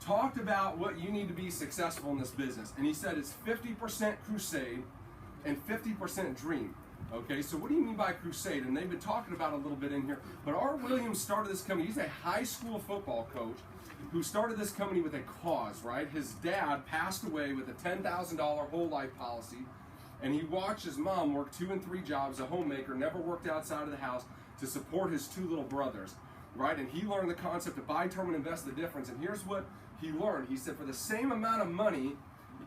talked about what you need to be successful in this business. And he said it's 50% crusade and 50% dream. Okay, so what do you mean by crusade? And they've been talking about it a little bit in here. But Art Williams started this company. He's a high school football coach who started this company with a cause, right? His dad passed away with a $10,000 whole life policy. And he watched his mom work 2 and 3 jobs, a homemaker, never worked outside of the house to support his 2 little brothers, right? And he learned the concept of buy term and invest the difference. And here's what he learned. He said for the same amount of money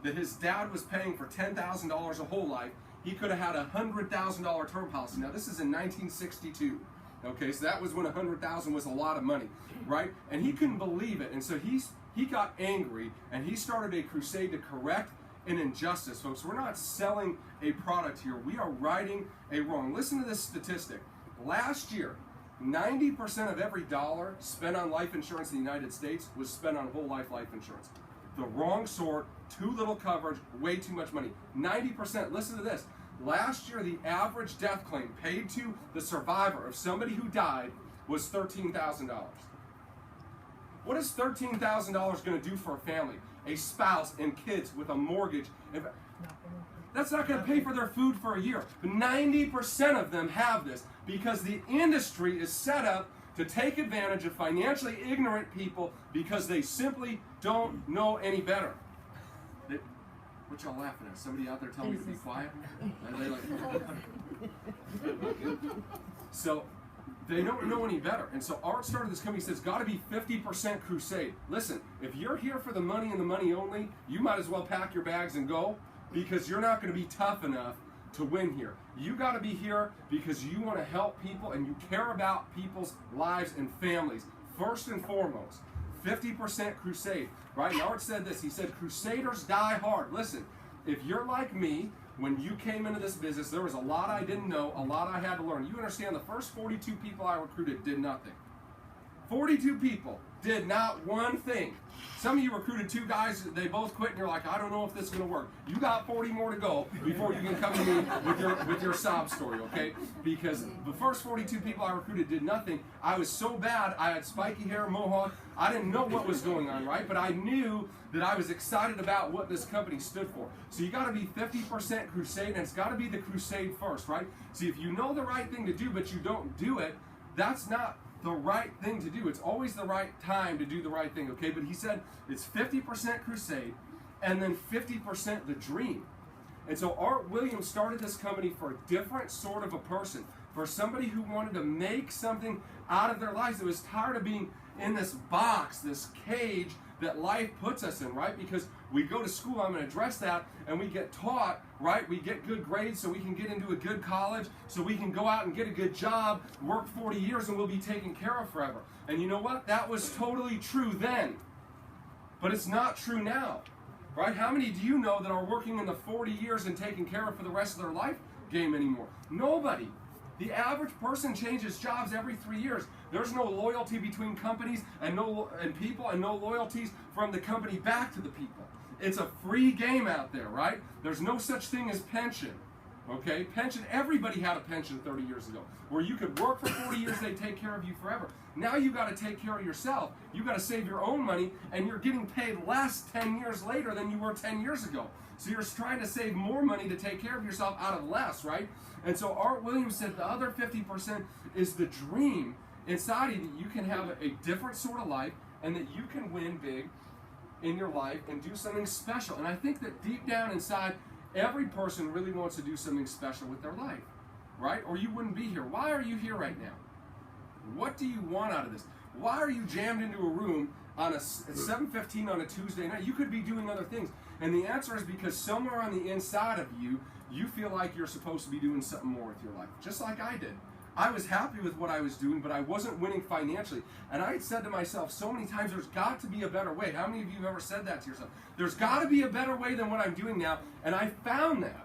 that his dad was paying for $10,000 a whole life, he could have had a $100,000 term policy. Now this is in 1962. Okay, so that was when $100,000 was a lot of money, right? And he couldn't believe it. And so he got angry and he started a crusade to correct an injustice, folks. We're not selling a product here. We are righting a wrong. Listen to this statistic. Last year, 90% of every dollar spent on life insurance in the United States was spent on whole life insurance. The wrong sort, too little coverage, way too much money. 90%. Listen to this. Last year, the average death claim paid to the survivor of somebody who died was $13,000. What is $13,000 going to do for a family? A spouse and kids with a mortgage. That's not going to pay for their food for a year. But 90% of them have this because the industry is set up to take advantage of financially ignorant people because they simply don't know any better. What y'all laughing at? Somebody out there telling me to be quiet? So they don't know any better. And so Art started this company. He says, it's got to be 50% crusade. Listen, if you're here for the money and the money only, you might as well pack your bags and go because you're not going to be tough enough to win here. You got to be here because you want to help people and you care about people's lives and families. First and foremost, 50% crusade, right? And Art said this. He said, crusaders die hard. Listen, if you're like me, when you came into this business, there was a lot I didn't know, a lot I had to learn. You understand the first 42 people I recruited did nothing. 42 people did not one thing. Some of you recruited 2 guys, they both quit, and you're like, I don't know if this is going to work. You got 40 more to go before you can come to me with your sob story, okay? Because the first 42 people I recruited did nothing. I was so bad, I had spiky hair, mohawk. I didn't know what was going on, right? But I knew that I was excited about what this company stood for. So you got to be 50% crusade, and it's got to be the crusade first, right? See, if you know the right thing to do, but you don't do it, that's not the right thing to do. It's always the right time to do the right thing, okay? But he said it's 50% crusade and then 50% the dream. And so Art Williams started this company for a different sort of a person, for somebody who wanted to make something out of their lives that was tired of being in this box, this cage that life puts us in, right? Because we go to school, I'm going to address that, and we get taught, right? We get good grades so we can get into a good college, so we can go out and get a good job, work 40 years, and we'll be taken care of forever. And you know what? That was totally true then, but it's not true now, right? How many do you know that are working in the 40 years and taken care of for the rest of their life game anymore? Nobody. The average person changes jobs every 3 years. There's no loyalty between companies and people, and no loyalties from the company back to the people. It's a free game out there, right? There's no such thing as pension. Okay? Pension, everybody had a pension 30 years ago, where you could work for 40 years, they'd take care of you forever. Now you got to take care of yourself. You got to save your own money, and you're getting paid less 10 years later than you were 10 years ago. So you're trying to save more money to take care of yourself out of less, right? And so Art Williams said the other 50% is the dream inside of you that you can have a different sort of life and that you can win big in your life and do something special. And I think that deep down inside, every person really wants to do something special with their life, right? Or you wouldn't be here. Why are you here right now? What do you want out of this? Why are you jammed into a room on at 7:15 on a Tuesday night? You could be doing other things. And the answer is because somewhere on the inside of you, you feel like you're supposed to be doing something more with your life, just like I did. I was happy with what I was doing, but I wasn't winning financially. And I had said to myself so many times, there's got to be a better way. How many of you have ever said that to yourself? There's got to be a better way than what I'm doing now. And I found that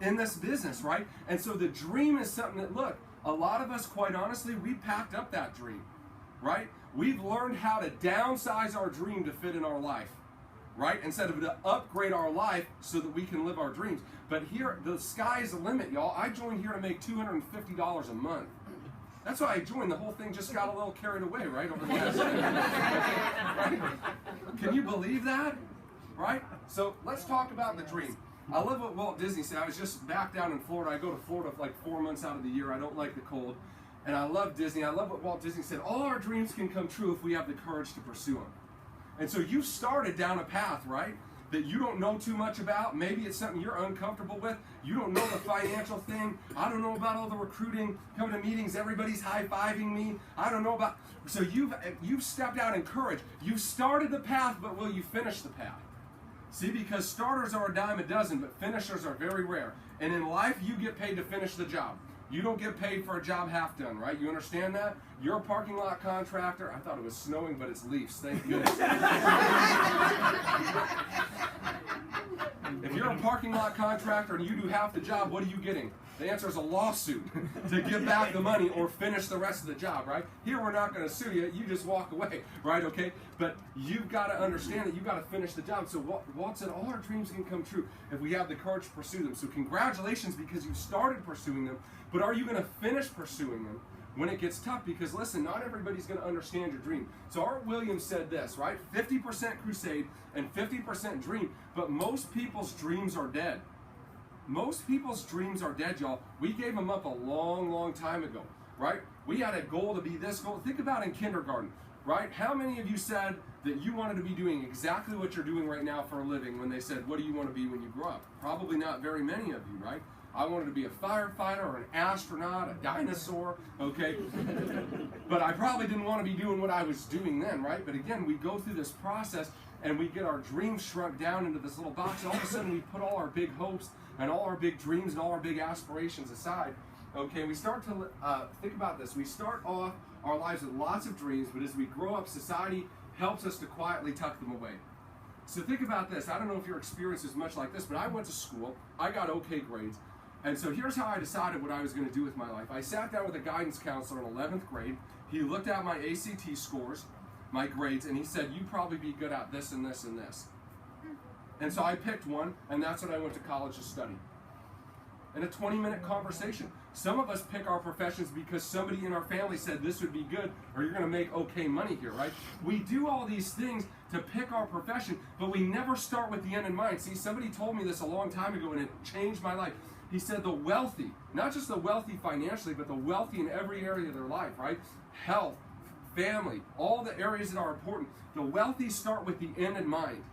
in this business, right? And so the dream is something that, look, a lot of us, quite honestly, we packed up that dream, right? We've learned how to downsize our dream to fit in our life, right? Instead of to upgrade our life so that we can live our dreams. But here, the sky is the limit, y'all. I joined here to make $250 a month. That's why I joined. The whole thing just got a little carried away, right, over the last year. Right? Can you believe that? Right? So let's talk about the dream. I love what Walt Disney said. I was just back down in Florida. I go to Florida like 4 months out of the year. I don't like the cold. And I love Disney. I love what Walt Disney said. All our dreams can come true if we have the courage to pursue them. And so you started down a path, right, that you don't know too much about. Maybe it's something you're uncomfortable with. You don't know the financial thing. I don't know about all the recruiting, coming to meetings, everybody's high-fiving me. I don't know about... So you've stepped out in courage. You've started the path, but will you finish the path? See, because starters are a dime a dozen, but finishers are very rare. And in life, you get paid to finish the job. You don't get paid for a job half done, right? You understand that? You're a parking lot contractor. I thought it was snowing, but it's Leafs. Thank goodness. If you're a parking lot contractor and you do half the job, what are you getting? The answer is a lawsuit to give back the money or finish the rest of the job, right? Here we're not going to sue you. You just walk away, right? Okay? But you've got to understand that you've got to finish the job. So Walt said all our dreams can come true if we have the courage to pursue them. So congratulations because you started pursuing them. But are you going to finish pursuing them when it gets tough? Because listen, not everybody's going to understand your dream. So Art Williams said this, right? 50% crusade and 50% dream. But most people's dreams are dead. Most people's dreams are dead, y'all. We gave them up a long, long time ago, right? We had a goal to be this goal. Think about in kindergarten, right? How many of you said that you wanted to be doing exactly what you're doing right now for a living when they said, what do you want to be when you grow up? Probably not very many of you, right? I wanted to be a firefighter or an astronaut, a dinosaur, okay? But I probably didn't want to be doing what I was doing then, right? But again, we go through this process and we get our dreams shrunk down into this little box. And all of a sudden we put all our big hopes and all our big dreams and all our big aspirations aside. Okay, we start to think about this. We start off our lives with lots of dreams, but as we grow up, society helps us to quietly tuck them away. So think about this. I don't know if your experience is much like this, but I went to school. I got okay grades. And so here's how I decided what I was going to do with my life. I sat down with a guidance counselor in 11th grade. He looked at my ACT scores, my grades, and he said, you'd probably be good at this and this and this. And so I picked one, and that's what I went to college to study. In a 20-minute conversation. Some of us pick our professions because somebody in our family said this would be good, or you're going to make okay money here, right? We do all these things to pick our profession, but we never start with the end in mind. See, somebody told me this a long time ago, and it changed my life. He said the wealthy, not just the wealthy financially, but the wealthy in every area of their life, right? Health, family, all the areas that are important. The wealthy start with the end in mind.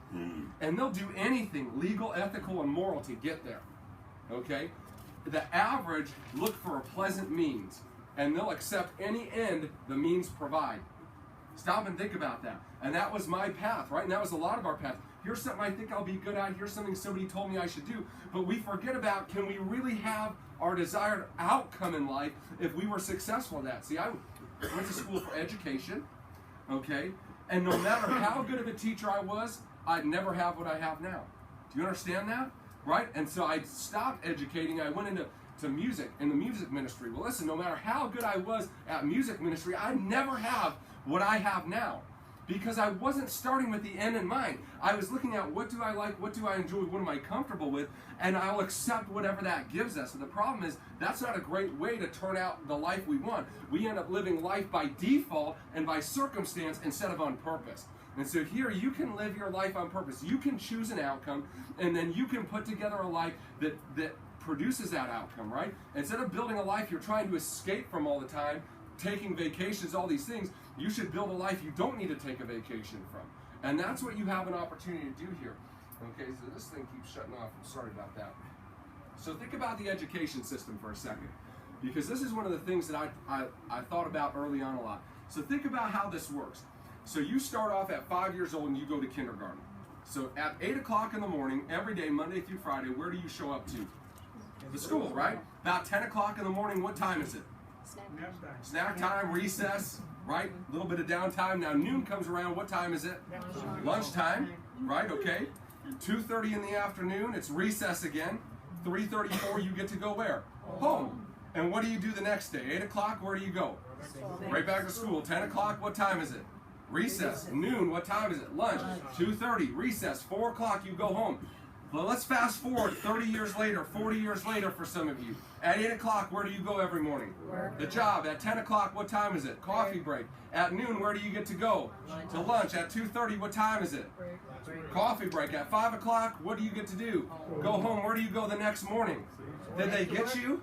And they'll do anything legal, ethical, and moral to get there. Okay? The average look for a pleasant means, and they'll accept any end the means provide. Stop and think about that. And that was my path, right? And that was a lot of our path. Here's something I think I'll be good at. Here's something somebody told me I should do. But we forget about, can we really have our desired outcome in life if we were successful at that? See, I went to school for education, okay? And no matter how good of a teacher I was, I'd never have what I have now. Do you understand that? Right? And so I stopped educating. I went into music, in the music ministry. Well, listen, no matter how good I was at music ministry, I'd never have what I have now. Because I wasn't starting with the end in mind. I was looking at what do I like, what do I enjoy, what am I comfortable with, and I'll accept whatever that gives us. And the problem is, that's not a great way to turn out the life we want. We end up living life by default and by circumstance instead of on purpose. And so here, you can live your life on purpose. You can choose an outcome, and then you can put together a life that produces that outcome, right? Instead of building a life you're trying to escape from all the time, taking vacations, all these things, you should build a life you don't need to take a vacation from. And that's what you have an opportunity to do here. Okay, so this thing keeps shutting off. I'm sorry about that. So think about the education system for a second, because this is one of the things that I thought about early on a lot. So think about how this works. So you start off at 5 years old and you go to kindergarten. So at 8 o'clock in the morning, every day, Monday through Friday, where do you show up to? The school, right? About 10 o'clock in the morning, what time is it? Snack time, recess, right? A little bit of downtime. Now noon comes around, what time is it? Lunchtime, right? Okay. 2:30 in the afternoon, it's recess again. 3:34, you get to go where? Home. And what do you do the next day? 8 o'clock, where do you go? Right back to school. 10 o'clock, what time is it? Recess. Noon, what time is it? Lunch. 2:30, recess. 4 o'clock, you go home. Well, let's fast forward 30 years later, 40 years later for some of you. At 8 o'clock, where do you go every morning? Work. The job. At 10 o'clock, what time is it? Coffee break. At noon, where do you get to go? Lunch. To lunch. At 2:30, what time is it? Break. Coffee break. At 5 o'clock, what do you get to do? Go home. Where do you go the next morning? Did they get you?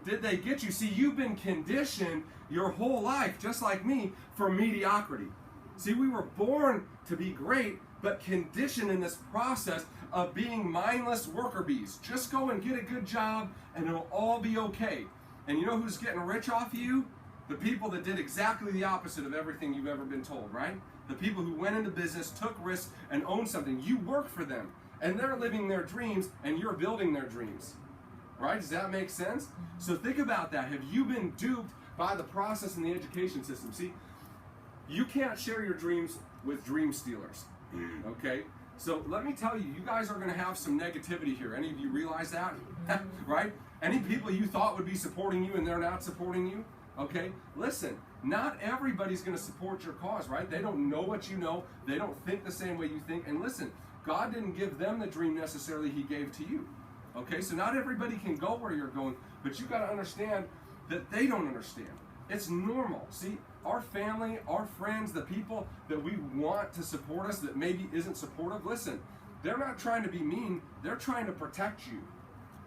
Did they get you? See, you've been conditioned your whole life, just like me, for mediocrity. See, we were born to be great, but conditioned in this process of being mindless worker bees. Just go and get a good job, and it'll all be okay. And you know who's getting rich off of you? The people that did exactly the opposite of everything you've ever been told, right? The people who went into business, took risks, and owned something. You work for them, and they're living their dreams, and you're building their dreams. Right? Does that make sense? So think about that. Have you been duped by the process in the education system? See, you can't share your dreams with dream stealers. Okay? So let me tell you, you guys are going to have some negativity here. Any of you realize that? Right? Any people you thought would be supporting you and they're not supporting you? Okay? Listen, not everybody's going to support your cause, right? They don't know what you know. They don't think the same way you think. And listen, God didn't give them the dream necessarily He gave to you. Okay, so not everybody can go where you're going, but you got to understand that they don't understand. It's normal. See, our family, our friends, the people that we want to support us that maybe isn't supportive, listen, they're not trying to be mean. They're trying to protect you,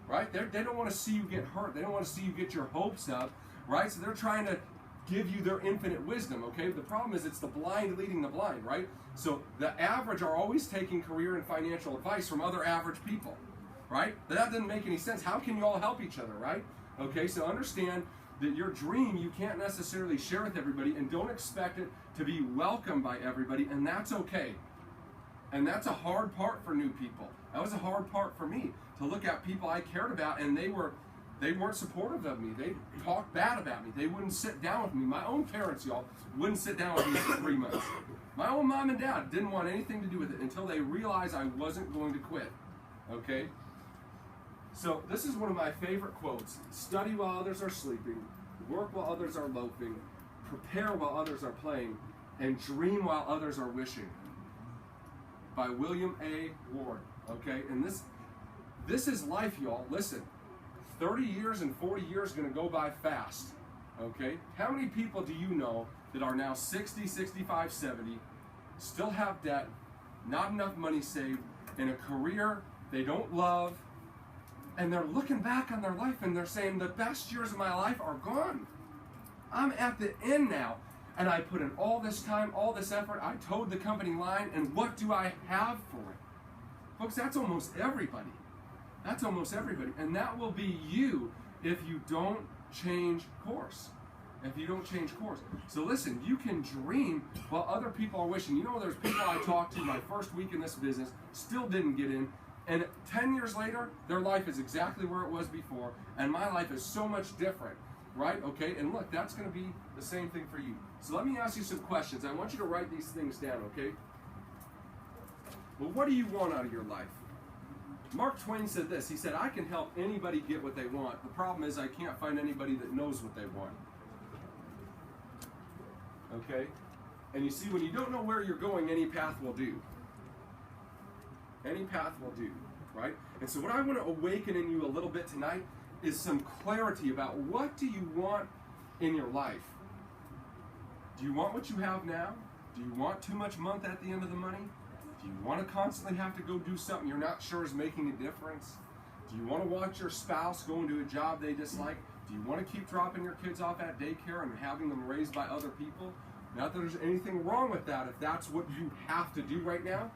right? They don't want to see you get hurt. They don't want to see you get your hopes up, right? So they're trying to give you their infinite wisdom, okay? The problem is it's the blind leading the blind, right? So the average are always taking career and financial advice from other average people. Right? That doesn't make any sense. How can you all help each other, right? Okay, so understand that your dream you can't necessarily share with everybody, and don't expect it to be welcomed by everybody, and that's okay. And that's a hard part for new people. That was a hard part for me, to look at people I cared about, and they weren't supportive of me. They talked bad about me. They wouldn't sit down with me. My own parents, y'all, wouldn't sit down with me for 3 months. My own mom and dad didn't want anything to do with it until they realized I wasn't going to quit. Okay? So this is one of my favorite quotes. Study while others are sleeping, work while others are loafing, prepare while others are playing, and dream while others are wishing. By William A. Ward. Okay, and this is life, y'all. Listen, 30 years and 40 years going to go by fast. Okay, how many people do you know that are now 60, 65, 70, still have debt, not enough money saved, in a career they don't love, and they're looking back on their life and they're saying, the best years of my life are gone. I'm at the end now. And I put in all this time, all this effort. I towed the company line, and what do I have for it? Folks, that's almost everybody. That's almost everybody. And that will be you if you don't change course. If you don't change course. So listen, you can dream while other people are wishing. You know, there's people I talked to my first week in this business, still didn't get in. And 10 years later, their life is exactly where it was before, and my life is so much different, right? Okay, and look, that's going to be the same thing for you. So let me ask you some questions. I want you to write these things down, okay? Well, what do you want out of your life? Mark Twain said this. He said, I can help anybody get what they want. The problem is I can't find anybody that knows what they want. Okay? And you see, when you don't know where you're going, any path will do. Any path will do, right? And so what I want to awaken in you a little bit tonight is some clarity about what do you want in your life. Do you want what you have now? Do you want too much month at the end of the money? Do you want to constantly have to go do something you're not sure is making a difference? Do you want to watch your spouse go into a job they dislike? Do you want to keep dropping your kids off at daycare and having them raised by other people? Not that there's anything wrong with that if that's what you have to do right now.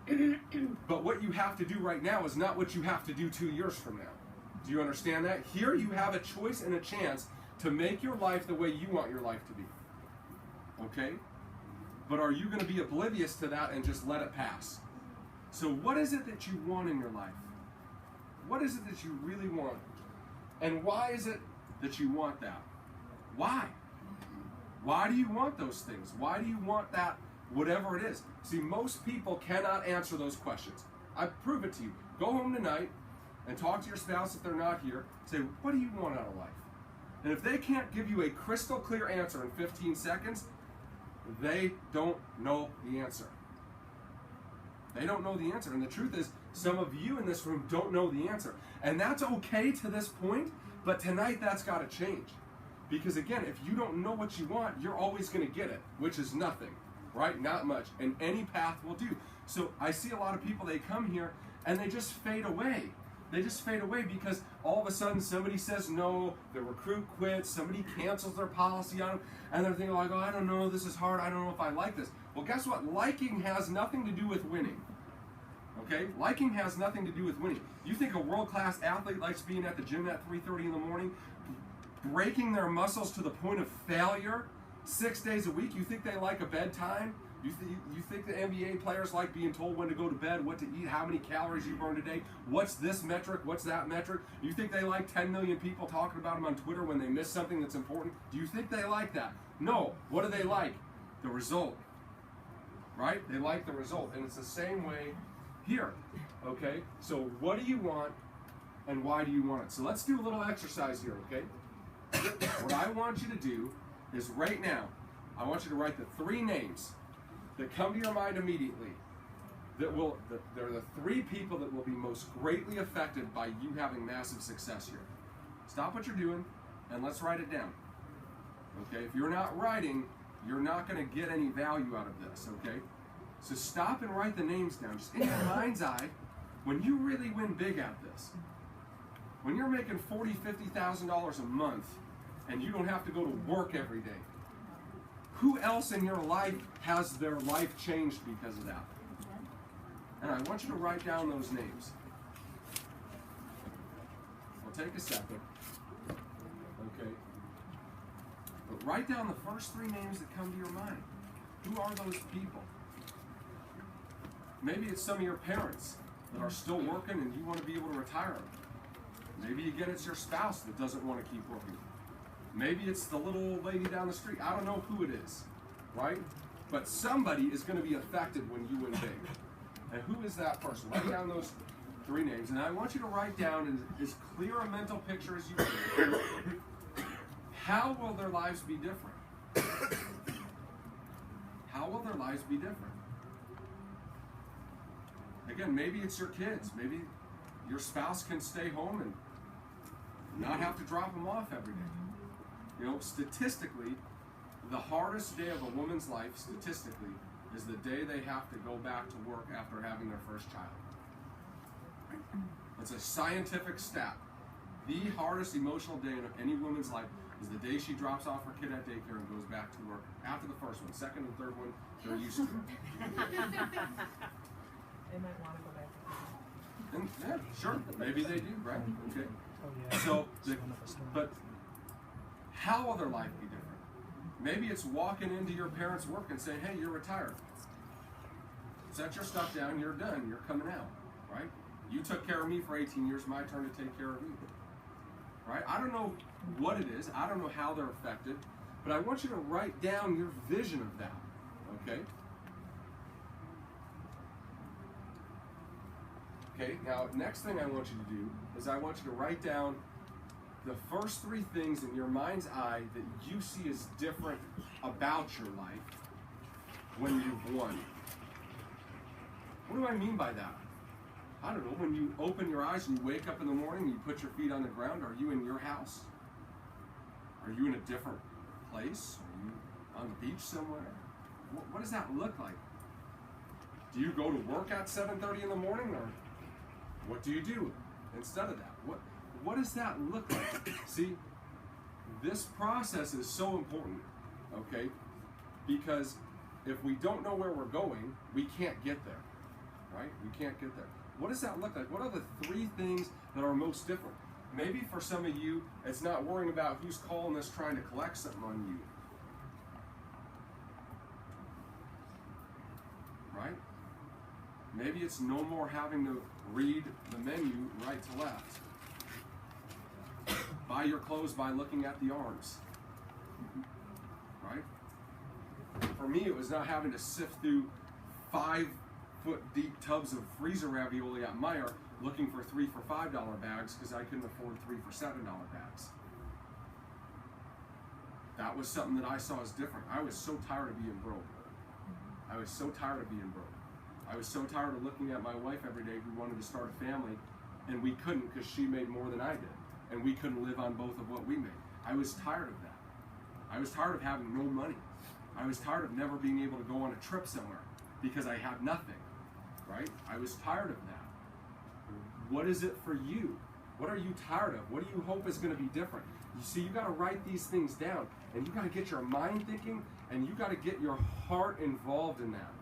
But what you have to do right now is not what you have to do 2 years from now. Do you understand that? Here you have a choice and a chance to make your life the way you want your life to be. Okay? But are you going to be oblivious to that and just let it pass? So what is it that you want in your life? What is it that you really want? And why is it that you want that? Why? Why do you want those things? Why do you want that, whatever it is? See, most people cannot answer those questions. I prove it to you. Go home tonight and talk to your spouse if they're not here. Say, what do you want out of life? And if they can't give you a crystal clear answer in 15 seconds, they don't know the answer. They don't know the answer. And the truth is, some of you in this room don't know the answer. And that's okay to this point, but tonight that's got to change. Because again, if you don't know what you want, you're always going to get it, which is nothing, right? Not much. And any path will do. So I see a lot of people, they come here and they just fade away. They just fade away because all of a sudden somebody says no, the recruit quits, somebody cancels their policy on them, and they're thinking like, oh, I don't know, this is hard, I don't know if I like this. Well, guess what? Liking has nothing to do with winning. Okay? Liking has nothing to do with winning. You think a world-class athlete likes being at the gym at 3:30 in the morning, breaking their muscles to the point of failure 6 days a week? You think they like a bedtime? You think the NBA players like being told when to go to bed, what to eat, how many calories you burn a day? What's this metric? What's that metric? You think they like 10 million people talking about them on Twitter when they miss something that's important? Do you think they like that? No. What do they like? The result. Right? They like the result. And it's the same way here. Okay? So what do you want and why do you want it? So let's do a little exercise here, okay? What I want you to do is right now, I want you to write the 3 names that come to your mind immediately. They're the 3 people that will be most greatly affected by you having massive success here. Stop what you're doing and let's write it down. Okay? If you're not writing, you're not going to get any value out of this, okay? So stop and write the names down. Just in your mind's eye, when you really win big at this, when you're making $40,000, $50,000 a month and you don't have to go to work every day, who else in your life has their life changed because of that? And I want you to write down those names. We'll take a second. Okay. But write down the first 3 names that come to your mind. Who are those people? Maybe it's some of your parents that are still working and you want to be able to retire them. Maybe again it's your spouse that doesn't want to keep working. Maybe it's the little old lady down the street. I don't know who it is, right? But somebody is going to be affected when you win big. And who is that person? Write down those 3 names. And I want you to write down in as clear a mental picture as you can. How will their lives be different? How will their lives be different? Again, maybe it's your kids. Maybe your spouse can stay home and not have to drop them off every day. You know, statistically, the hardest day of a woman's life, statistically, is the day they have to go back to work after having their first child. It's a scientific stat. The hardest emotional day of any woman's life is the day she drops off her kid at daycare and goes back to work. After the first one, second and third one, they're used to it. They might want to go back. And, yeah, sure, maybe they do, right? Okay. Oh, yeah. So, but how will their life be different? Maybe it's walking into your parents' work and saying, hey, you're retired. Set your stuff down, you're done, you're coming out, right? You took care of me for 18 years, my turn to take care of you. Right? I don't know what it is, I don't know how they're affected, but I want you to write down your vision of that, okay? Okay, now next thing I want you to do is I want you to write down the first 3 things in your mind's eye that you see as different about your life when you've won. What do I mean by that? I don't know, when you open your eyes and you wake up in the morning and you put your feet on the ground, are you in your house? Are you in a different place? Are you on the beach somewhere? What does that look like? Do you go to work at 7:30 in the morning, or what do you do instead of that? What does that look like? See, this process is so important, okay? Because if we don't know where we're going, we can't get there, right? We can't get there. What does that look like? What are the 3 things that are most different? Maybe for some of you, it's not worrying about who's calling us trying to collect something on you. Right? Maybe it's no more having to read the menu right to left. Buy your clothes by looking at the arms. Right? For me, it was not having to sift through 5-foot-deep tubs of freezer ravioli at Meijer looking for 3 for $5 bags because I couldn't afford 3 for $7 bags. That was something that I saw as different. I was so tired of being broke. I was so tired of being broke. I was so tired of looking at my wife every day who wanted to start a family, and we couldn't because she made more than I did, and we couldn't live on both of what we made. I was tired of that. I was tired of having no money. I was tired of never being able to go on a trip somewhere because I had nothing, right? I was tired of that. What is it for you? What are you tired of? What do you hope is going to be different? You see, you got to write these things down, and you got to get your mind thinking, and you got to get your heart involved in that,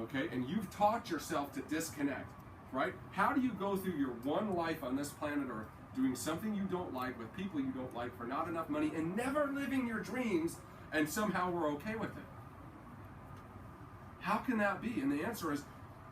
okay? And you've taught yourself to disconnect, right? How do you go through your one life on this planet Earth doing something you don't like with people you don't like for not enough money and never living your dreams, and somehow we're okay with it? How can that be? And the answer is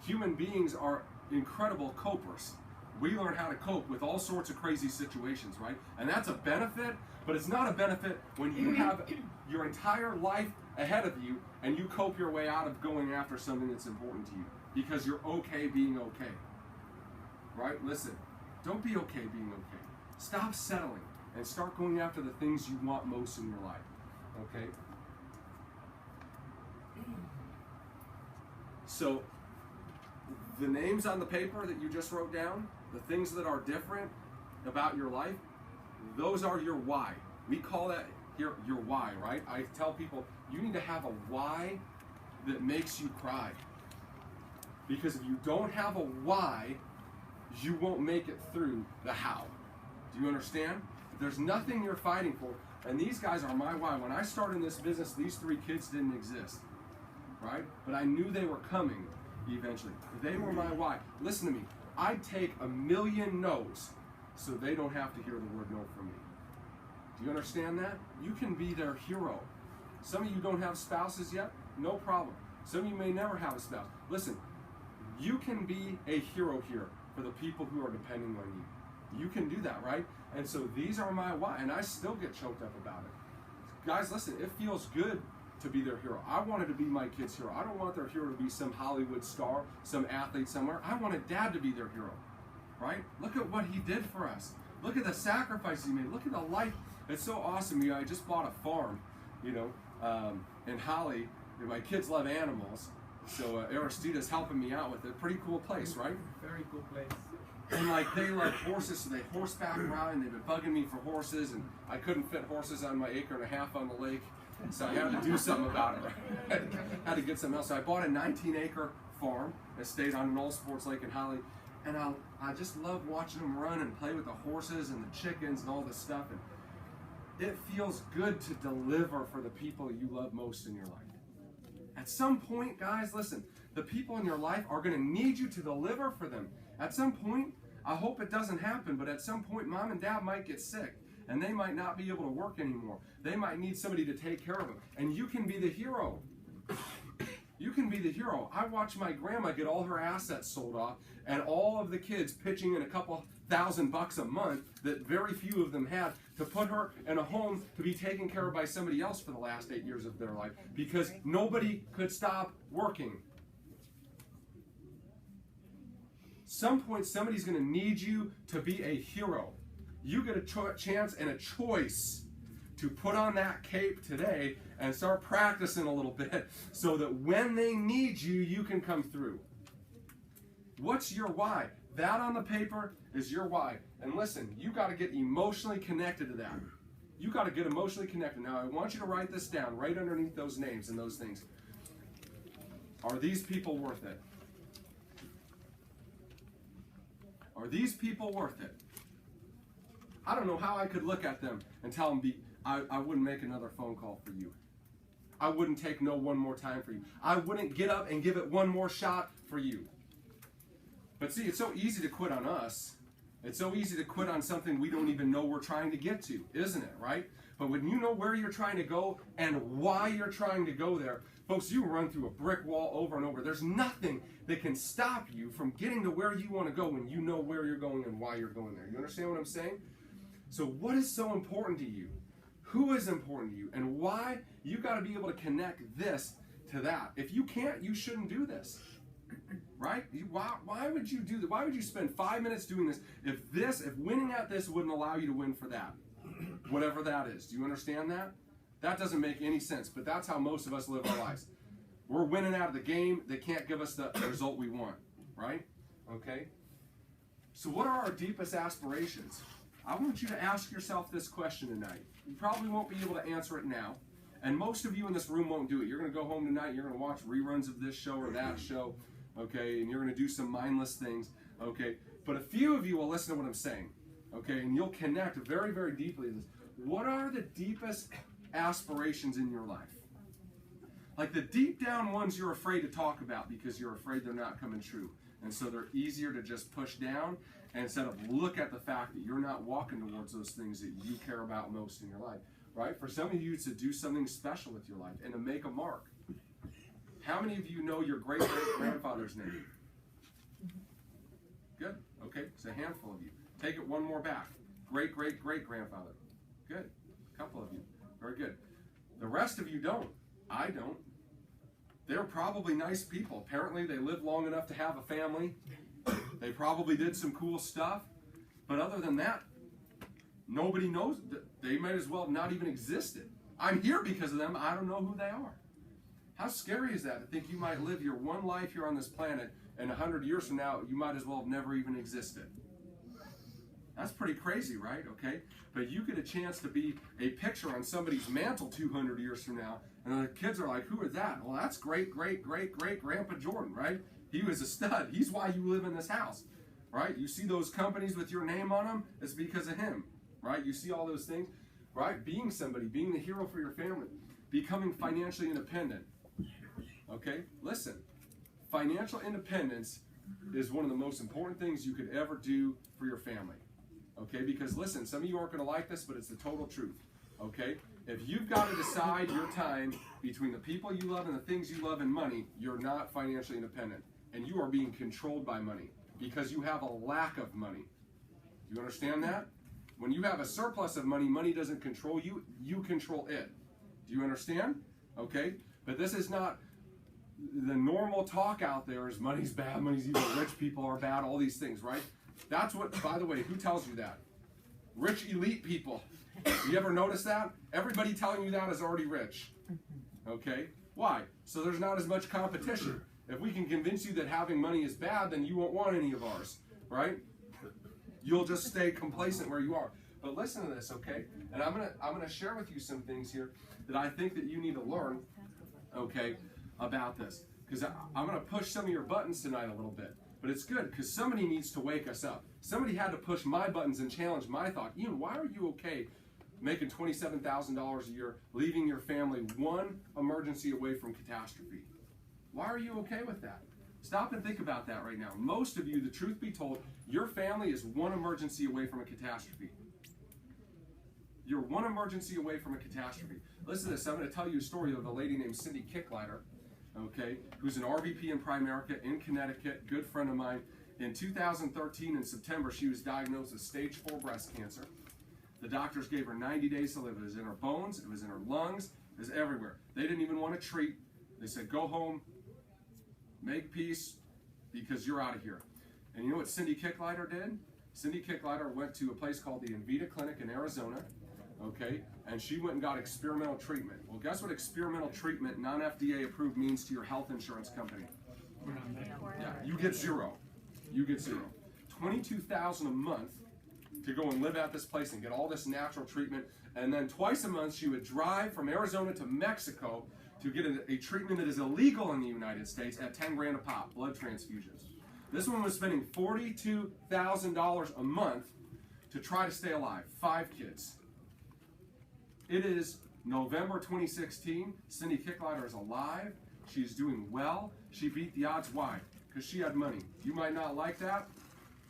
human beings are incredible copers. We learn how to cope with all sorts of crazy situations, right? And that's a benefit, but it's not a benefit when you have your entire life ahead of you and you cope your way out of going after something that's important to you because you're okay being okay, right? Listen, don't be okay being okay. Stop settling and start going after the things you want most in your life, okay? So, the names on the paper that you just wrote down, the things that are different about your life, those are your why. We call that your why, right? I tell people, you need to have a why that makes you cry. Because if you don't have a why, you won't make it through the how. Do you understand? There's nothing you're fighting for. And these guys are my why. When I started in this business, these 3 kids didn't exist, right? But I knew they were coming eventually. They were my why. Listen to me. I'd take 1,000,000 no's so they don't have to hear the word no from me. Do you understand that? You can be their hero. Some of you don't have spouses yet. No problem. Some of you may never have a spouse. Listen, you can be a hero here for the people who are depending on you. You can do that, right? And so these are my why, and I still get choked up about it. Guys, listen, it feels good to be their hero. I wanted to be my kid's hero. I don't want their hero to be some Hollywood star, some athlete somewhere. I wanted Dad to be their hero, right? Look at what he did for us. Look at the sacrifices he made. Look at the life. It's so awesome. You know, I just bought a farm, you know, in Holly. My kids love animals, so Aristida's helping me out with it. Pretty cool place, right? Very cool place. And like they love horses, so they horseback ride, and they've been bugging me for horses, and I couldn't fit horses on my 1.5 acres on the lake. So I had to do something about it. I had to get something else. So I bought a 19-acre farm that stayed on an all-sports lake in Holly. And I just love watching them run and play with the horses and the chickens and all this stuff. And it feels good to deliver for the people you love most in your life. At some point, guys, listen, the people in your life are going to need you to deliver for them. At some point, I hope it doesn't happen, but at some point, Mom and Dad might get sick. And they might not be able to work anymore. They might need somebody to take care of them. And you can be the hero. You can be the hero. I watched my grandma get all her assets sold off and all of the kids pitching in a couple $1,000 a month that very few of them had to put her in a home to be taken care of by somebody else for the last 8 years of their life because nobody could stop working. Some point somebody's going to need you to be a hero. You get a chance and a choice to put on that cape today and start practicing a little bit so that when they need you, you can come through. What's your why? That on the paper is your why. And listen, you got to get emotionally connected to that. You got to get emotionally connected. Now, I want you to write this down right underneath those names and those things. Are these people worth it? Are these people worth it? I don't know how I could look at them and tell them I wouldn't make another phone call for you. I wouldn't take no one more time for you. I wouldn't get up and give it one more shot for you. But see, it's so easy to quit on us. It's so easy to quit on something we don't even know we're trying to get to, isn't it, right? But when you know where you're trying to go and why you're trying to go there, folks, you run through a brick wall over and over. There's nothing that can stop you from getting to where you want to go when you know where you're going and why you're going there. You understand what I'm saying? So what is so important to you? Who is important to you? And why? You got to be able to connect this to that. If you can't, you shouldn't do this. Right? Why would you do that? Why would you spend 5 minutes doing this if winning at this wouldn't allow you to win for that? Whatever that is. Do you understand that? That doesn't make any sense, but that's how most of us live our lives. We're winning out of the game. They can't give us the result we want, right? Okay? So what are our deepest aspirations? I want you to ask yourself this question tonight. You probably won't be able to answer it now. And most of you in this room won't do it. You're going to go home tonight, you're going to watch reruns of this show or that show, okay? And you're going to do some mindless things, okay? But a few of you will listen to what I'm saying, okay? And you'll connect very, very deeply to this. What are the deepest aspirations in your life? Like the deep down ones you're afraid to talk about because you're afraid they're not coming true. And so they're easier to just push down instead of look at the fact that you're not walking towards those things that you care about most in your life, right? For some of you, it's to do something special with your life and to make a mark. How many of you know your great-great-grandfather's name? Good. Okay, it's a handful of you. Take it one more back. Great-great-great-grandfather. Good. A couple of you. Very good. The rest of you don't. I don't. They're probably nice people. Apparently, they lived long enough to have a family. They probably did some cool stuff. But other than that, nobody knows. They might as well have not even existed. I'm here because of them. I don't know who they are. How scary is that to think you might live your one life here on this planet, and 100 years from now, you might as well have never even existed? That's pretty crazy, right? Okay? But you get a chance to be a picture on somebody's mantle 200 years from now, and the kids are like, who is that? Well, that's great-great-great-great-grandpa Jordan, right? He was a stud. He's why you live in this house, right? You see those companies with your name on them, it's because of him, right? You see all those things, right? Being somebody, being the hero for your family, becoming financially independent. Okay? Listen, financial independence is one of the most important things you could ever do for your family. Okay? Because listen, some of you aren't going to like this, but it's the total truth. Okay? If you've got to decide your time between the people you love and the things you love and money, you're not financially independent. And you are being controlled by money because you have a lack of money. Do you understand that? When you have a surplus of money, money doesn't control you, you control it. Do you understand? Okay? But this is not the normal talk out there is money's bad, money's evil, rich people are bad, all these things, right? That's what, by the way, who tells you that? Rich elite people. You ever notice that? Everybody telling you that is already rich. Okay? Why? So there's not as much competition. If we can convince you that having money is bad, then you won't want any of ours, right? You'll just stay complacent where you are. But listen to this, okay? And I'm gonna share with you some things here that I think that you need to learn, okay, about this. Because I'm gonna push some of your buttons tonight a little bit. But it's good because somebody needs to wake us up. Somebody had to push my buttons and challenge my thought. Ian, why are you okay making $27,000 a year, leaving your family one emergency away from catastrophe? Why are you okay with that? Stop and think about that right now. Most of you, the truth be told, your family is one emergency away from a catastrophe. You're one emergency away from a catastrophe. Listen to this. I'm going to tell you a story of a lady named Cindy Kicklighter, okay, who's an RVP in Primerica in Connecticut, good friend of mine. In 2013, in September, she was diagnosed with stage 4 breast cancer. The doctors gave her 90 days to live. It was in her bones, it was in her lungs, it was everywhere. They didn't even want to treat. They said, go home, make peace, because you're out of here. And you know what Cindy Kicklighter did? Cindy Kicklighter went to a place called the Invita Clinic in Arizona, okay, and she went and got experimental treatment. Well, guess what experimental treatment, non-FDA approved, means to your health insurance company? Yeah, you get zero. You get zero. $22,000 a month to go and live at this place and get all this natural treatment, and then twice a month she would drive from Arizona to Mexico to get a treatment that is illegal in the United States at 10 grand a pop, blood transfusions. This one was spending $42,000 a month to try to stay alive. 5 kids. It is November 2016. Cindy Kicklighter is alive. She's doing well. She beat the odds. Why? Because she had money. You might not like that.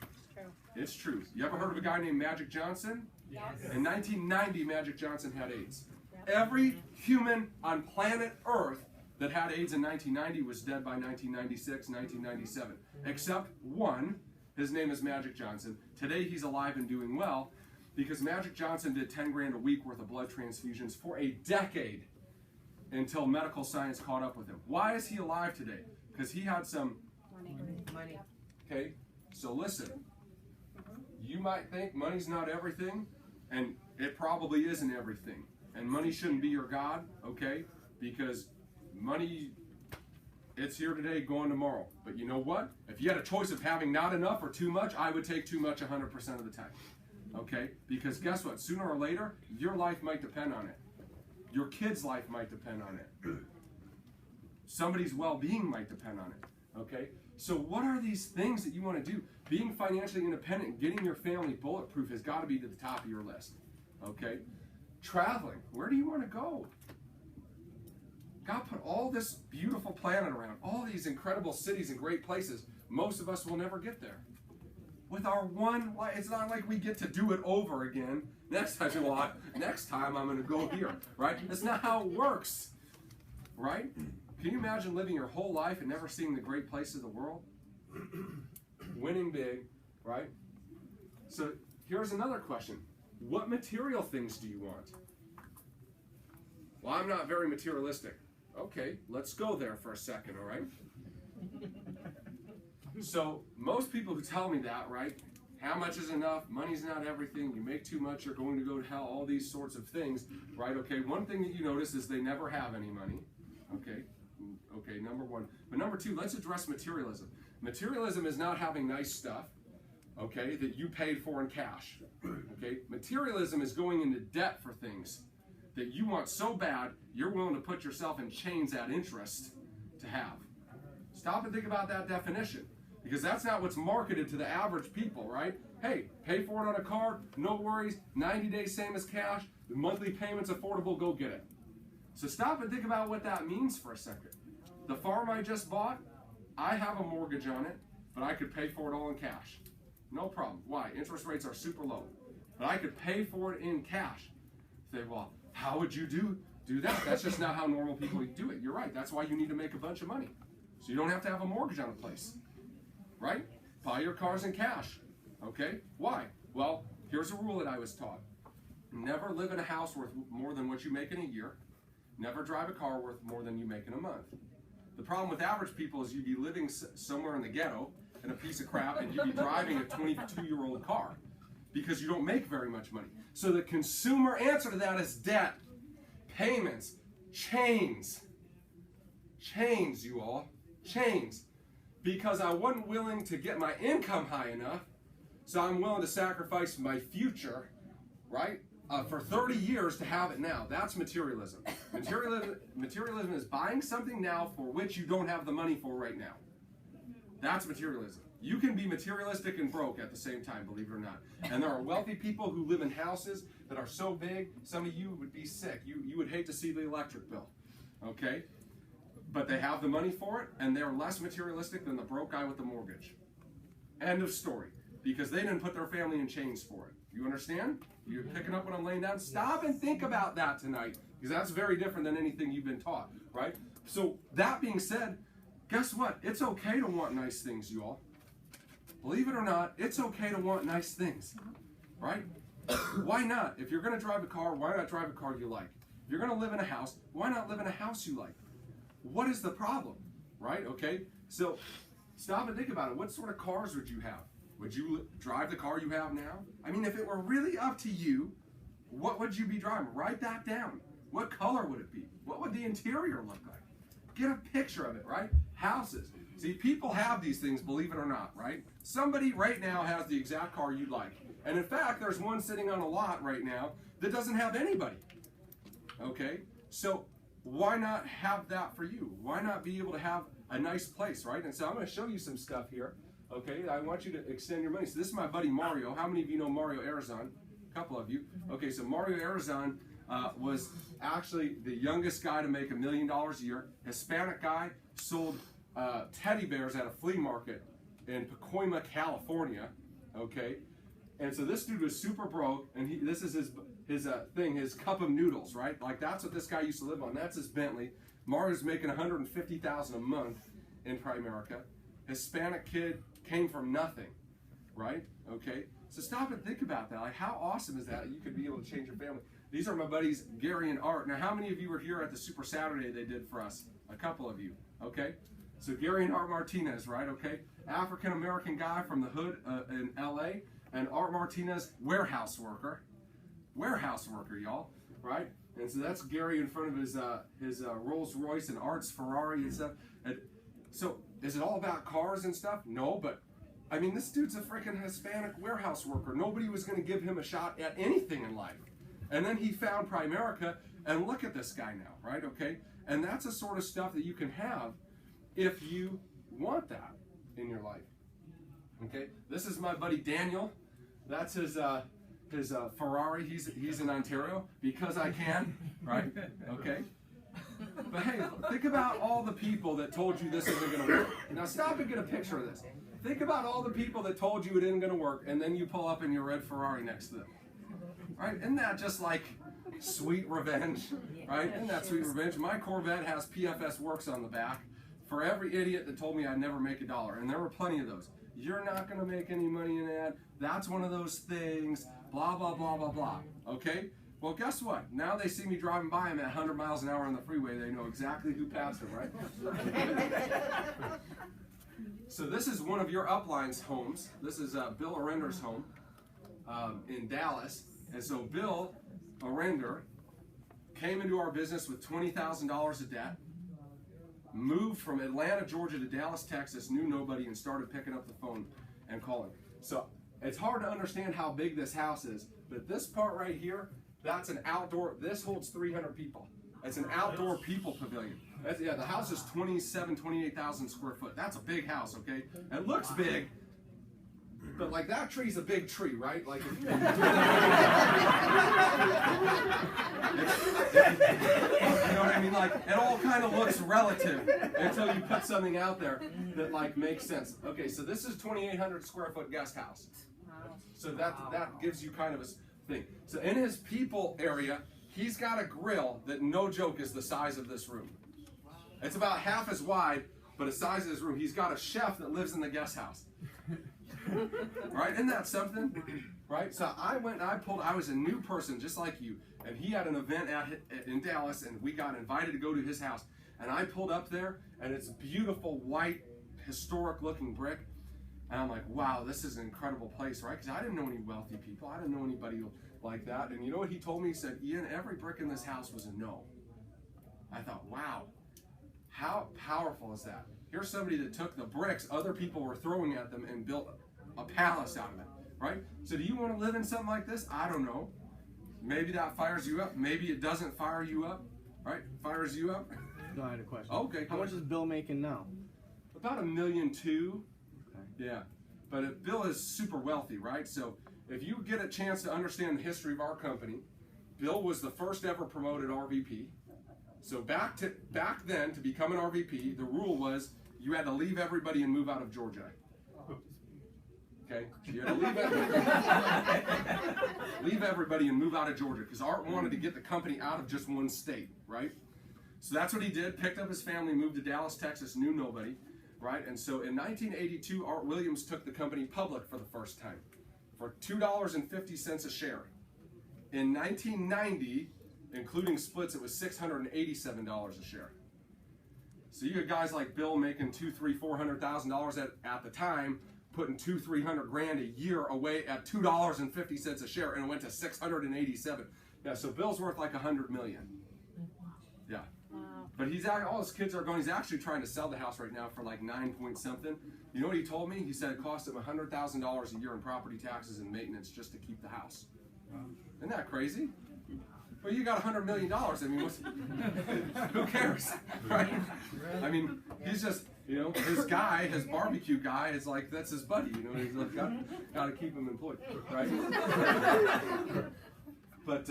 It's true. It's true. You ever heard of a guy named Magic Johnson? Yes. In 1990, Magic Johnson had AIDS. Every human on planet Earth that had AIDS in 1990 was dead by 1996, 1997. Except one. His name is Magic Johnson. Today he's alive and doing well because Magic Johnson did 10 grand a week worth of blood transfusions for a decade until medical science caught up with him. Why is he alive today? Because he had some Money. Okay? So listen. You might think money's not everything, and it probably isn't everything. And money shouldn't be your God, okay? Because money It's here today, gone tomorrow. But you know what? If you had a choice of having not enough or too much, I would take too much 100% of the time. Okay? Because guess what? Sooner or later, your life might depend on it. Your kid's life might depend on it. Somebody's well-being might depend on it. Okay? So what are these things that you want to do? Being financially independent, getting your family bulletproof has got to be to the top of your list. Okay? Traveling. Where do you want to go? God put all this beautiful planet around, all these incredible cities and great places. Most of us will never get there. With our one life, it's not like we get to do it over again. Next time I'm going to go here, right? That's not how it works, right? Can you imagine living your whole life and never seeing the great places of the world? Winning big, right? So here's another question. What material things do you want? Well, I'm not very materialistic. Okay, let's go there for a second, all right? So most people who tell me that, right? How much is enough? Money's not everything. You make too much, you're going to go to hell. All these sorts of things, right? Okay, one thing that you notice is they never have any money. Okay, number one. But number two, let's address materialism. Materialism is not having nice stuff, okay, that you paid for in cash. Okay, materialism is going into debt for things that you want so bad, you're willing to put yourself in chains at interest to have. Stop and think about that definition, because that's not what's marketed to the average people, right? Hey, pay for it on a card, no worries, 90 days same as cash, the monthly payment's affordable, go get it. So stop and think about what that means for a second. The farm I just bought, I have a mortgage on it, but I could pay for it all in cash. No problem. Why? Interest rates are super low. But I could pay for it in cash. Say, well, how would you do that? That's just not how normal people do it. You're right. That's why you need to make a bunch of money. So you don't have to have a mortgage on a place. Right? Buy your cars in cash. Okay? Why? Well, here's a rule that I was taught. Never live in a house worth more than what you make in a year. Never drive a car worth more than you make in a month. The problem with average people is you'd be living somewhere in the ghetto in a piece of crap, and you'd be driving a 22-year-old car because you don't make very much money. So the consumer answer to that is debt, payments, chains. Chains, you all. Chains. Because I wasn't willing to get my income high enough, so I'm willing to sacrifice my future, right? For 30 years to have it now. That's materialism. Materialism is buying something now for which you don't have the money for right now. That's materialism. You can be materialistic and broke at the same time, believe it or not. And there are wealthy people who live in houses that are so big, some of you would be sick. You would hate to see the electric bill. Okay? But they have the money for it, and they're less materialistic than the broke guy with the mortgage. End of story. Because they didn't put their family in chains for it. You understand? You're picking up what I'm laying down? Stop and think about that tonight, because that's very different than anything you've been taught, right? So that being said, guess what? It's okay to want nice things, you all. Believe it or not, it's okay to want nice things, right? Why not? If you're going to drive a car, why not drive a car you like? If you're going to live in a house, why not live in a house you like? What is the problem, right? Okay, so stop and think about it. What sort of cars would you have? Would you drive the car you have now? I mean, if it were really up to you, what would you be driving? Write that down. What color would it be? What would the interior look like? Get a picture of it, right? Houses. See, people have these things, believe it or not, right? Somebody right now has the exact car you'd like. And in fact, there's one sitting on a lot right now that doesn't have anybody. Okay? So why not have that for you? Why not be able to have a nice place, right? And so I'm going to show you some stuff here. Okay, I want you to extend your money. So this is my buddy Mario. How many of you know Mario Arizon? A couple of you. Okay, so Mario Arizon was actually the youngest guy to make $1 million a year. Hispanic guy, sold teddy bears at a flea market in Pacoima, California. Okay, and so this dude was super broke, and this is his thing, his cup of noodles, right? Like that's what this guy used to live on. That's his Bentley. Mario's making $150,000 a month in Primerica. Hispanic kid, came from nothing, right? Okay, so stop and think about that. Like, how awesome is that? You could be able to change your family. These are my buddies Gary and Art. Now, how many of you were here at the Super Saturday they did for us? A couple of you. Okay, so Gary and Art Martinez, right? Okay, African American guy from the hood in L.A. and Art Martinez, warehouse worker, y'all, right? And so that's Gary in front of his Rolls Royce and Art's Ferrari and stuff. And So is it all about cars and stuff? No, but I mean, this dude's a freaking Hispanic warehouse worker. Nobody was going to give him a shot at anything in life. And then he found Primerica, and look at this guy now, right? Okay? And that's the sort of stuff that you can have if you want that in your life. Okay? This is my buddy Daniel. That's his Ferrari. He's in Ontario because I can, right? Okay? But hey, think about all the people that told you this isn't going to work. Now stop and get a picture of this. Think about all the people that told you it isn't going to work, and then you pull up in your red Ferrari next to them. Right? Isn't that just like sweet revenge? Right? Isn't that sweet revenge? My Corvette has PFS Works on the back for every idiot that told me I'd never make $1. And there were plenty of those. You're not going to make any money in that. That's one of those things. Blah, blah, blah, blah, blah. Okay? Well, guess what? Now they see me driving by them at 100 miles an hour on the freeway. They know exactly who passed them, right? So this is one of your upline's homes. This is Bill Arender's home in Dallas. And so Bill Arender came into our business with $20,000 of debt, moved from Atlanta, Georgia to Dallas, Texas, knew nobody, and started picking up the phone and calling. So it's hard to understand how big this house is, but this part right here, that's an outdoor, this holds 300 people. It's an outdoor people pavilion. Yeah, the house is 28,000 square foot. That's a big house, okay? It looks big, but like that tree's a big tree, right? Like, you know what I mean? Like, it all kind of looks relative until you put something out there that like makes sense. Okay, so this is 2,800 square foot guest house. So that gives you kind of a thing. So in his people area, he's got a grill that, no joke, is the size of this room. It's about half as wide, but the size of this room. He's got a chef that lives in the guest house. Right? Isn't that something? Right? So I was a new person just like you, and he had an event in Dallas, and we got invited to go to his house. And I pulled up there, and it's beautiful, white, historic looking brick. And I'm like, wow, this is an incredible place, right? Because I didn't know any wealthy people. I didn't know anybody like that. And you know what he told me? He said, Ian, every brick in this house was a no. I thought, wow, how powerful is that? Here's somebody that took the bricks other people were throwing at them and built a palace out of it, right? So do you want to live in something like this? I don't know. Maybe that fires you up. Maybe it doesn't fire you up, right? Fires you up? No, I had a question. Okay. How much is Bill making now? About $1.2 million. Okay. Yeah. But Bill is super wealthy, right? So if you get a chance to understand the history of our company, Bill was the first ever promoted RVP. So back then, to become an RVP, the rule was you had to leave everybody and move out of Georgia. Okay? So you had to leave everybody and move out of Georgia, because Art wanted to get the company out of just one state, right? So that's what he did, picked up his family, moved to Dallas, Texas, knew nobody, right? And so in 1982, Art Williams took the company public for the first time for $2.50 a share. In 1990, including splits, it was $687 a share. So you had guys like Bill making $200,000, $300,000, $400,000 at the time, putting $200,000, $300,000 a year away at $2.50 a share, and it went to $687. Yeah, so Bill's worth like $100 million. Yeah. But all his kids are going. He's actually trying to sell the house right now for like 9 point something. You know what he told me? He said it cost him $100,000 a year in property taxes and maintenance just to keep the house. Isn't that crazy? Well, you got $100 million. I mean, who cares, right? I mean, he's just, his guy, his barbecue guy, is like, that's his buddy. He's like, got to keep him employed, right? But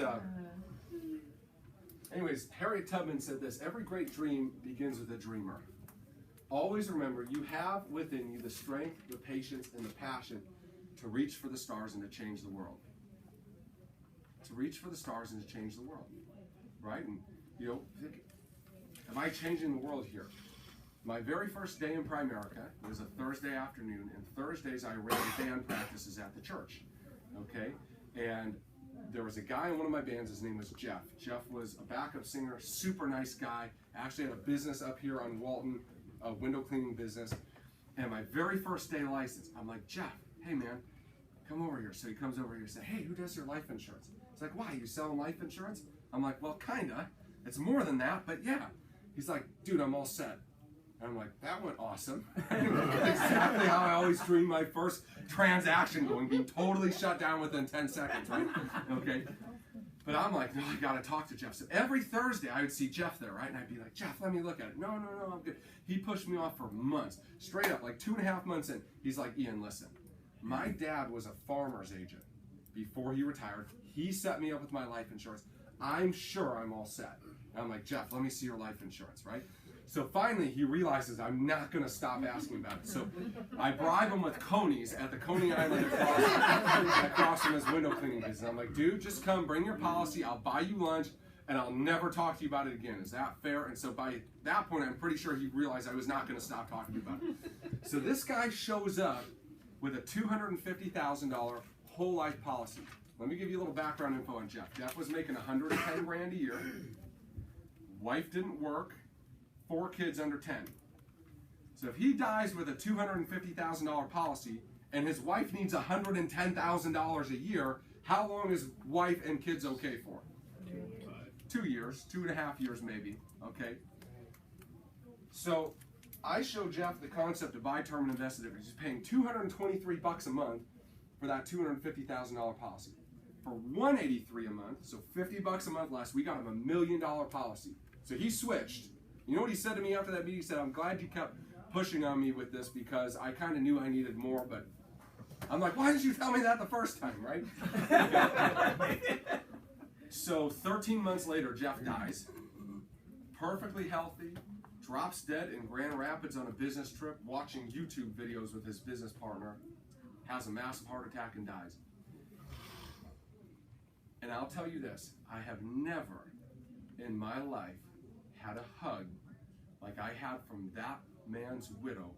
anyways, Harriet Tubman said this: every great dream begins with a dreamer. Always remember, you have within you the strength, the patience, and the passion to reach for the stars and to change the world. To reach for the stars and to change the world, right? And am I changing the world here? My very first day in Primerica was a Thursday afternoon, and Thursdays I ran band practices at the church, okay? And there was a guy in one of my bands, his name was Jeff. Jeff was a backup singer, super nice guy, actually had a business up here on Walton, a window cleaning business. And my very first day license, I'm like, Jeff, hey man, come over here. So he comes over here and says, hey, who does your life insurance? He's like, why, you selling life insurance? I'm like, well, kinda. It's more than that, but yeah. He's like, dude, I'm all set. And I'm like, that went awesome. Exactly how I always dreamed my first transaction going, being totally shut down within 10 seconds, right? Okay. But I'm like, no, I got to talk to Jeff. So every Thursday I would see Jeff there, right? And I'd be like, Jeff, let me look at it. No, I'm good. He pushed me off for months, straight up, like 2.5 months in. He's like, Ian, listen, my dad was a farmer's agent before he retired. He set me up with my life insurance. I'm sure I'm all set. And I'm like, Jeff, let me see your life insurance, right? So finally, he realizes I'm not going to stop asking about it. So I bribe him with Coney's at the Coney Island across from his window cleaning business. I'm like, dude, just come, bring your policy. I'll buy you lunch, and I'll never talk to you about it again. Is that fair? And so by that point, I'm pretty sure he realized I was not going to stop talking to you about it. So this guy shows up with a $250,000 whole life policy. Let me give you a little background info on Jeff. Jeff was making $110,000 a year. Wife didn't work. 4 kids under 10. So if he dies with a $250,000 policy and his wife needs $110,000 a year, how long is wife and kids okay for? 2 years, 2.5 years maybe, okay? So I show Jeff the concept of buy term and invested it. He's paying $223 a month for that $250,000 policy. For $183 a month, so $50 a month less, we got him $1 million policy. So he switched. You know what he said to me after that meeting? He said, I'm glad you kept pushing on me with this because I kind of knew I needed more, but I'm like, why didn't you tell me that the first time, right? So 13 months later, Jeff dies, perfectly healthy, drops dead in Grand Rapids on a business trip, watching YouTube videos with his business partner, has a massive heart attack and dies. And I'll tell you this, I have never in my life had a hug like I had from that man's widow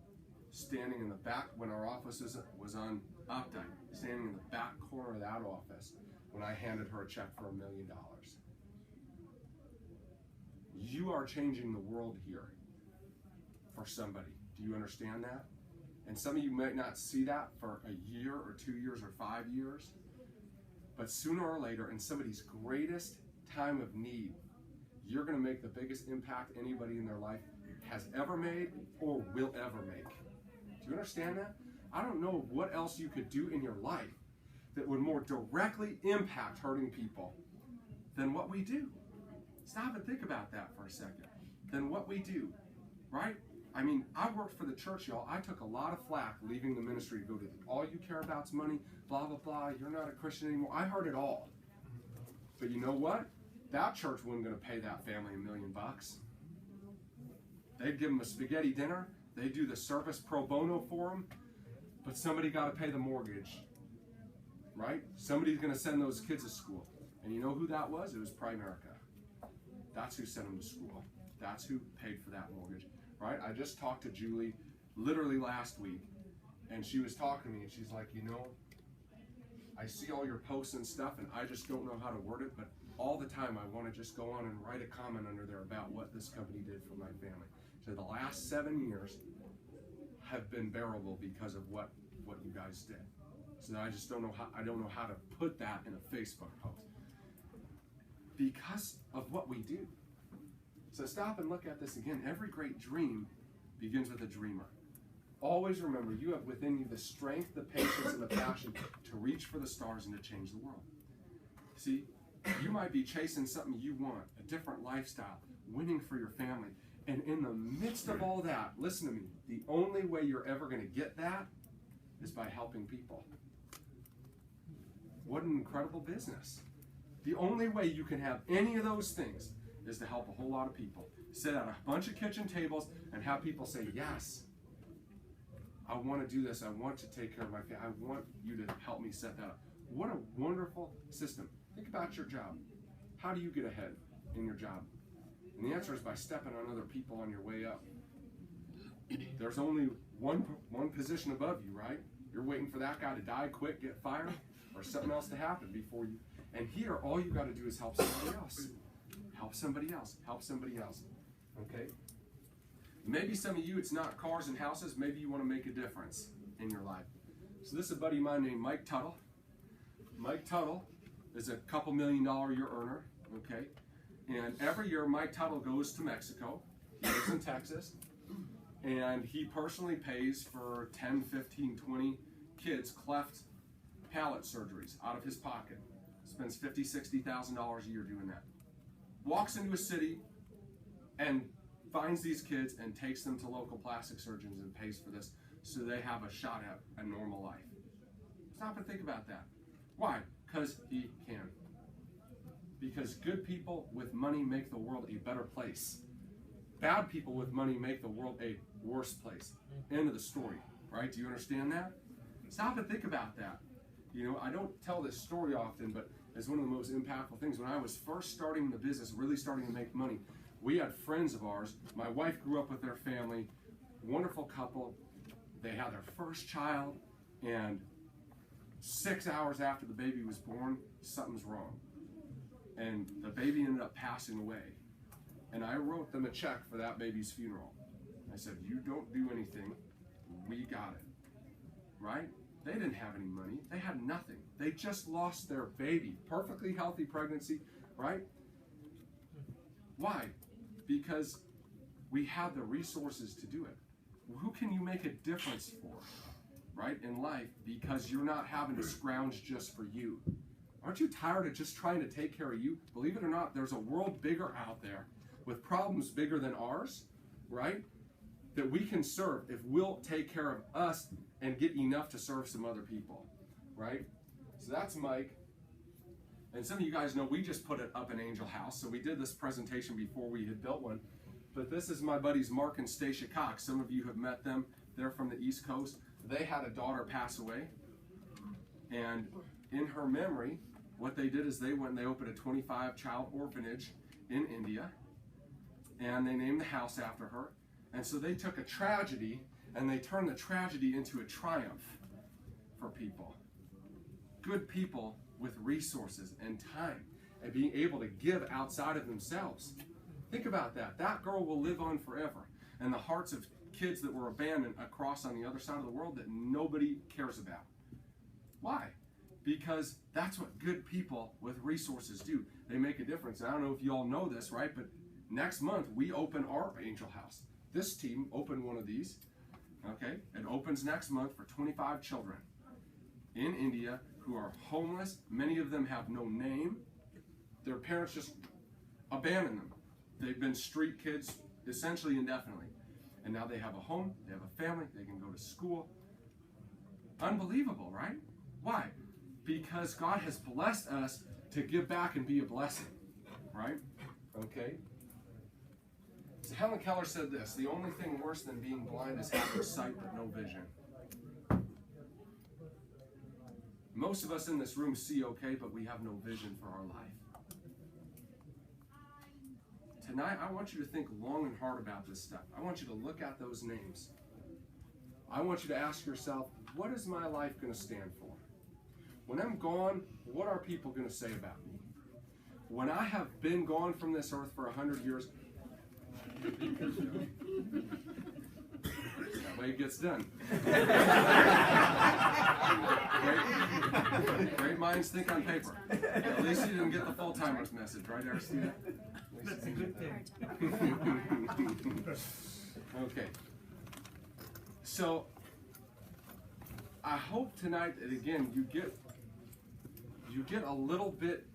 standing in the back when our office was on Opdyke, standing in the back corner of that office when I handed her a check for $1 million. You are changing the world here for somebody. Do you understand that? And some of you might not see that for a year or 2 years or 5 years, but sooner or later, in somebody's greatest time of need, you're going to make the biggest impact anybody in their life has ever made or will ever make. Do you understand that? I don't know what else you could do in your life that would more directly impact hurting people than what we do. Stop and think about that for a second. Than what we do, right? I mean, I worked for the church, y'all. I took a lot of flack leaving the ministry to go to all you care about is money, blah, blah, blah. You're not a Christian anymore. I heard it all. But you know what? That church wasn't going to pay that family $1 million. They'd give them a spaghetti dinner. They'd do the service pro bono for them. But somebody got to pay the mortgage, right? Somebody's going to send those kids to school. And you know who that was? It was Primerica. That's who sent them to school. That's who paid for that mortgage, right? I just talked to Julie literally last week, and she was talking to me, and she's like, you know, I see all your posts and stuff, and I just don't know how to word it, but all the time I want to just go on and write a comment under there about what this company did for my family. So the last 7 years have been bearable because of what you guys did. So I just don't know how to put that in a Facebook post because of what we do. So stop and look at this again. Every great dream begins with a dreamer. Always remember, you have within you the strength, the patience, and the passion to reach for the stars and to change the world. See, you might be chasing something you want, a different lifestyle, winning for your family. And in the midst of all that, listen to me, the only way you're ever going to get that is by helping people. What an incredible business. The only way you can have any of those things is to help a whole lot of people. Sit at a bunch of kitchen tables and have people say, yes, I want to do this. I want to take care of my family. I want you to help me set that up. What a wonderful system. Think about your job. How do you get ahead in your job? And the answer is by stepping on other people on your way up. There's only one position above you, right? You're waiting for that guy to die, quit, get fired, or something else to happen before you. And here, all you got to do is help somebody else. Help somebody else. Help somebody else. Okay? Maybe some of you, it's not cars and houses. Maybe you want to make a difference in your life. So this is a buddy of mine named Mike Tuttle. Mike Tuttle is a couple $1 million a year earner. Okay? And every year, Mike Tuttle goes to Mexico. He lives in Texas. And he personally pays for 10, 15, 20 kids cleft palate surgeries out of his pocket. Spends $50,000, $60,000 a year doing that. Walks into a city and finds these kids and takes them to local plastic surgeons and pays for this so they have a shot at a normal life. Stop and think about that. Why? Because he can. Because good people with money make the world a better place. Bad people with money make the world a worse place. End of the story, right? Do you understand that? Stop and think about that. You know, I don't tell this story often, but it's one of the most impactful things. When I was first starting the business, really starting to make money, we had friends of ours. My wife grew up with their family, wonderful couple. They had their first child, and 6 hours after the baby was born, something's wrong. And the baby ended up passing away. And I wrote them a check for that baby's funeral. I said, you don't do anything, we got it, right? They didn't have any money, they had nothing. They just lost their baby, perfectly healthy pregnancy, right? Why? Because we had the resources to do it. Who can you make a difference for, right, in life, because you're not having to scrounge just for you? Aren't you tired of just trying to take care of you? Believe it or not, there's a world bigger out there with problems bigger than ours, right, that we can serve if we'll take care of us and get enough to serve some other people, right? So that's Mike. And some of you guys know we just put it up in Angel House. So we did this presentation before we had built one. But this is my buddies Mark and Stacia Cox. Some of you have met them. They're from the East Coast. They had a daughter pass away. And in her memory, what they did is they went and they opened a 25-child orphanage in India. And they named the house after her. And so they took a tragedy and they turned the tragedy into a triumph for people. Good people with resources and time and being able to give outside of themselves. Think about that. That girl will live on forever. And the hearts of kids that were abandoned across on the other side of the world that nobody cares about. Why? Because that's what good people with resources do. They make a difference. And I don't know if you all know this, right? But next month we open our Angel House. This team opened one of these. Okay? It opens next month for 25 children in India who are homeless. Many of them have no name. Their parents just abandoned them. They've been street kids essentially indefinitely. And now they have a home, they have a family, they can go to school. Unbelievable, right? Why? Because God has blessed us to give back and be a blessing, right? Okay? So Helen Keller said this, the only thing worse than being blind is having sight but no vision. Most of us in this room see okay, but we have no vision for our life. Tonight, I want you to think long and hard about this stuff. I want you to look at those names. I want you to ask yourself, what is my life going to stand for? When I'm gone, what are people going to say about me? When I have been gone from this earth for 100 years, that way it gets done. Great minds think on paper. At least you didn't get the full-timers message, right, Aristina? That's a good thing. Okay. So, I hope tonight that, again, you get a little bit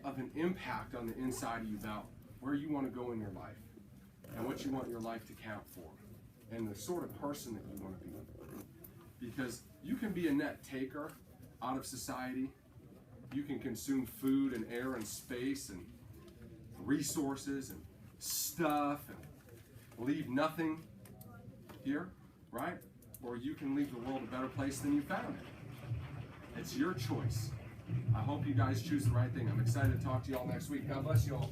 of an impact on the inside of you about where you want to go in your life and what you want your life to count for and the sort of person that you want to be. Because you can be a net taker out of society. You can consume food and air and space and resources and stuff and leave nothing here, right? Or you can leave the world a better place than you found it. It's your choice. I hope you guys choose the right thing. I'm excited to talk to you all next week. God bless you all.